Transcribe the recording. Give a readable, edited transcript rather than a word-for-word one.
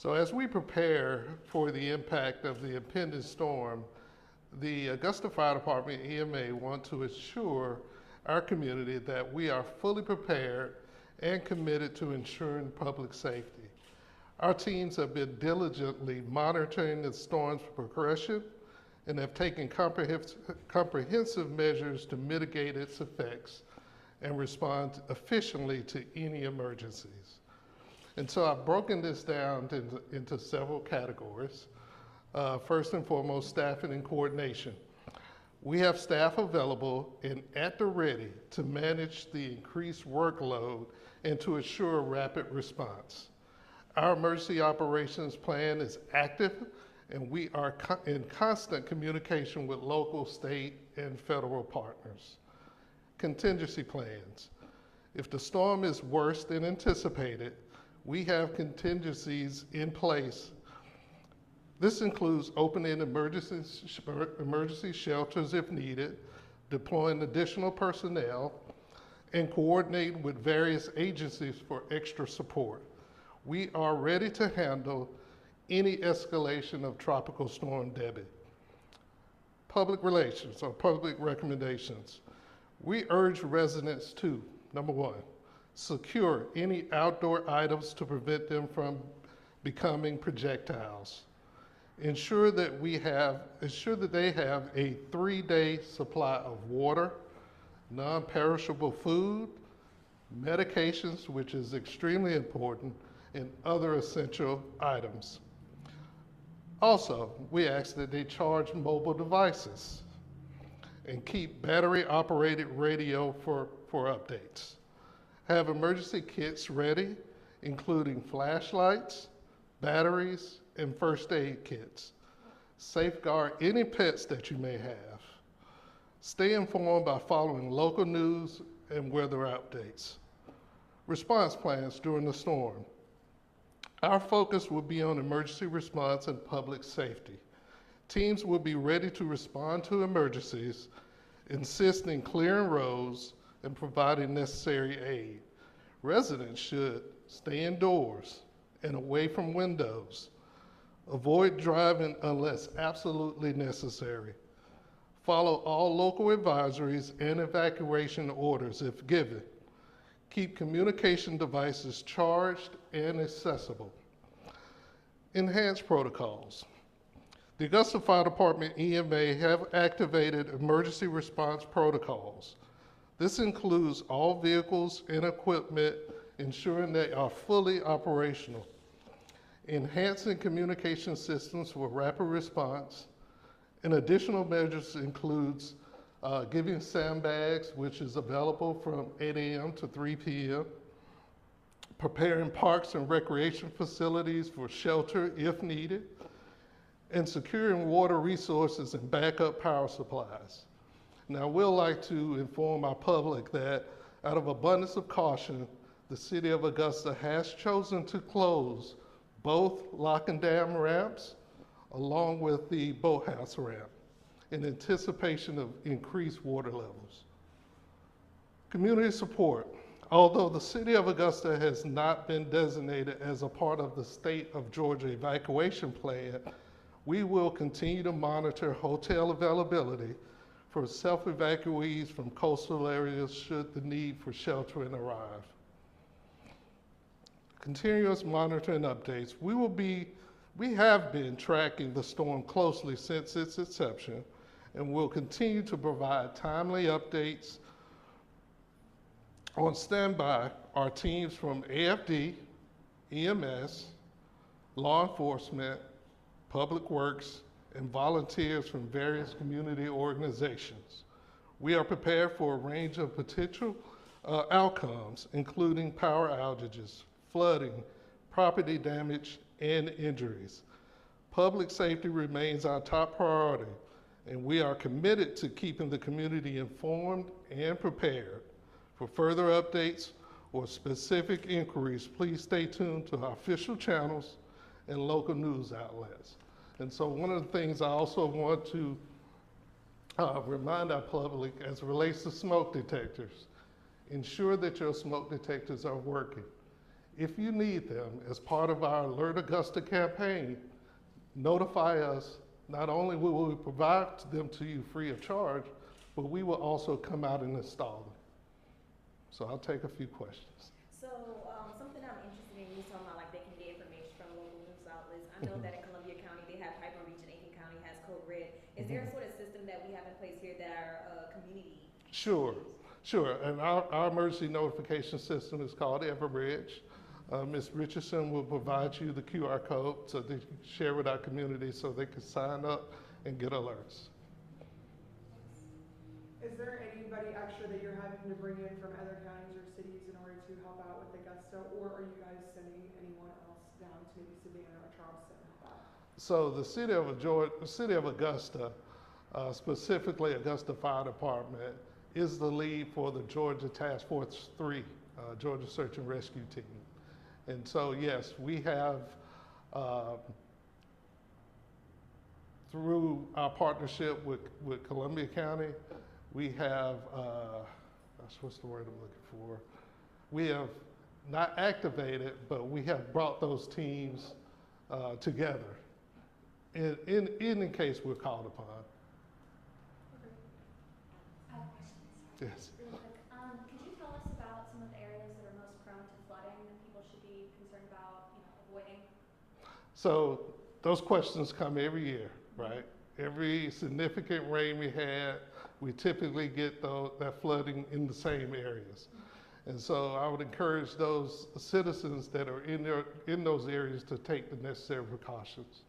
So as we prepare for the impact of the impending storm, the Augusta Fire Department EMA want to assure our community that we are fully prepared and committed to ensuring public safety. Our teams have been diligently monitoring the storm's progression and have taken comprehensive measures to mitigate its effects and respond efficiently to any emergencies. And so I've broken this down into several categories. First and foremost, staffing and coordination. We have staff available and at the ready to manage the increased workload and to assure rapid response. Our emergency operations plan is active, and we are in constant communication with local, state, and federal partners. Contingency plans. If the storm is worse than anticipated, we have contingencies in place. This includes opening emergency shelters if needed, deploying additional personnel, and coordinating with various agencies for extra support. We are ready to handle any escalation of Tropical Storm Debbie. Public relations or public recommendations. We urge residents to, number one, secure any outdoor items to prevent them from becoming projectiles. Ensure that they have a 3-day supply of water, non-perishable food, medications, which is extremely important, and other essential items. Also, we ask that they charge mobile devices and keep battery-operated radio for updates. Have emergency kits ready, including flashlights, batteries, and first aid kits. Safeguard any pets that you may have. Stay informed by following local news and weather updates. Response plans during the storm. Our focus will be on emergency response and public safety. Teams will be ready to respond to emergencies, insist in clearing roads, and providing necessary aid. Residents should stay indoors and away from windows. Avoid driving unless absolutely necessary. Follow all local advisories and evacuation orders if given. Keep communication devices charged and accessible. Enhanced protocols. The Augusta Fire Department EMA have activated emergency response protocols. This includes all vehicles and equipment ensuring they are fully operational. Enhancing communication systems for rapid response, and additional measures includes giving sandbags, which is available from 8 a.m. to 3 p.m., preparing parks and recreation facilities for shelter if needed, and securing water resources and backup power supplies. Now, I will like to inform our public that out of abundance of caution, the City of Augusta has chosen to close both lock and dam ramps along with the boathouse ramp in anticipation of increased water levels. Community support. Although the City of Augusta has not been designated as a part of the State of Georgia evacuation plan, we will continue to monitor hotel availability for self-evacuees from coastal areas should the need for sheltering arrive. Continuous monitoring updates. We have been tracking the storm closely since its inception and will continue to provide timely updates. On standby are teams from AFD, EMS, law enforcement, public works, and volunteers from various community organizations. We are prepared for a range of potential outcomes, including power outages, flooding, property damage, and injuries. Public safety remains our top priority, and we are committed to keeping the community informed and prepared. For further updates or specific inquiries, please stay tuned to our official channels and local news outlets. And so one of the things I also want to remind our public as it relates to smoke detectors, ensure that your smoke detectors are working. If you need them as part of our Alert Augusta campaign, notify us. Not only will we provide them to you free of charge, but we will also come out and install them. So I'll take a few questions. So something I'm interested in, you talking about like they can get information from local news outlets. I know that in Columbia County they have Piper Region, Aiken County has Code Red. Is there a sort of system that we have in place here that our community? Sure, sure. And our emergency notification system is called Everbridge. Ms. Richardson will provide you the QR code so that you can share with our community so they can sign up and get alerts. Is there anybody extra that you're having to bring in from other counties or cities in order to help out with Augusta, or are you guys sending anyone else down to maybe Savannah or Charleston to help out? So the city of Augusta, specifically Augusta Fire Department, is the lead for the Georgia Task Force 3, Georgia Search and Rescue Team. And so, yes, we have, through our partnership with Columbia County, we have, what's the word I'm looking for? We have not activated, but we have brought those teams together in case we're called upon. I have questions. Yes. Really quick. Could you tell us about some of the areas that are most prone to flooding that people should be concerned about, avoiding? So those questions come every year, right? Every significant rain we had, we typically get that flooding in the same areas. And so I would encourage those citizens that are in those areas to take the necessary precautions.